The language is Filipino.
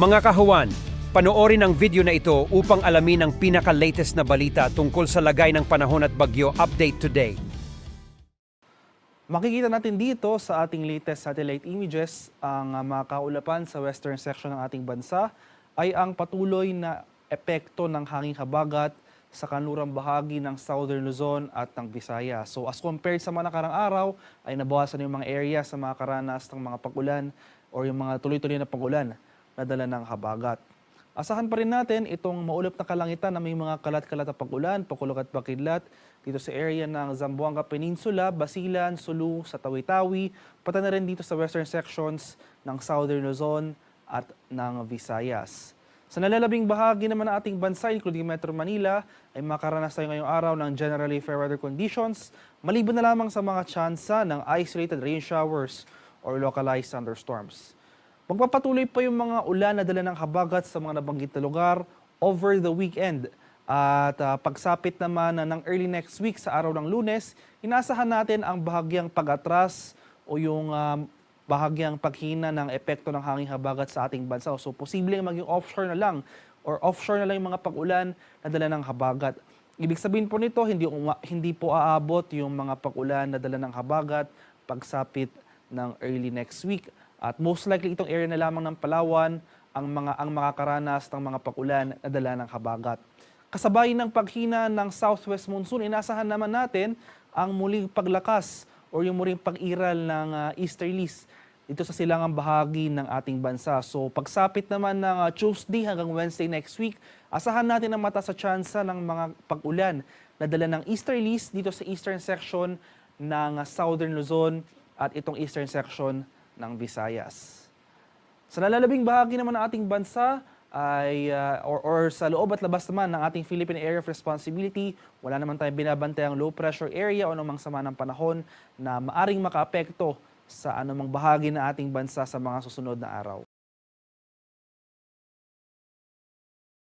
Mga kahuwan, panoorin ang video na ito upang alamin ang pinaka-latest na balita tungkol sa lagay ng panahon at bagyo update today. Makikita natin dito sa ating latest satellite images ang mga kaulapan sa western section ng ating bansa ay ang patuloy na epekto ng hanging habagat sa kanlurang bahagi ng Southern Luzon at ng Visayas. So as compared sa mga nakarang araw ay nabawasan yung mga area sa mga karanas ng mga pag-ulan o yung mga tuloy-tuloy na pag-ulan na dala ng habagat. Asahan pa rin natin itong maulap na kalangitan na may mga kalat-kalat na pag-ulan, pakulog at pakidlat dito sa area ng Zamboanga Peninsula, Basilan, Sulu, sa Tawi-Tawi, pati na rin dito sa western sections ng Southern Luzon at ng Visayas. Sa nalalabing bahagi naman ng ating bansa, including Metro Manila, ay makaranas tayo ngayong araw ng generally fair weather conditions, maliban na lamang sa mga tsansa ng isolated rain showers or localized thunderstorms. Magpapatuloy pa yung mga ulan na dala ng habagat sa mga nabanggit na lugar over the weekend. At pagsapit naman ng early next week sa araw ng Lunes, inaasahan natin ang bahagyang pag-atras o yung bahagyang paghina ng epekto ng hanging habagat sa ating bansa. So posibleng maging offshore na lang or offshore na lang yung mga pag-ulan na dala ng habagat. Ibig sabihin po nito, hindi po aabot yung mga pag-ulan na dala ng habagat pagsapit ng early next week. At most likely itong area na lamang ng Palawan ang makakaranas ng mga pag-ulan na dala ng habagat. Kasabay ng paghina ng southwest monsoon, inasahan naman natin ang muling paglakas o yung muling pag-iral ng easterlies dito sa silangang bahagi ng ating bansa. So pagsapit naman ng Tuesday hanggang Wednesday next week, asahan natin ang mataas sa tsansa ng mga pag-ulan na dala ng easterlies dito sa eastern section ng Southern Luzon at itong eastern section ng Visayas. Sa nalalabing bahagi naman ng ating bansa, ay or sa loob at labas naman ng ating Philippine Area of Responsibility, wala naman tayong binabantayang low pressure area o anumang sama ng panahon na maaring makaapekto sa anumang bahagi ng ating bansa sa mga susunod na araw.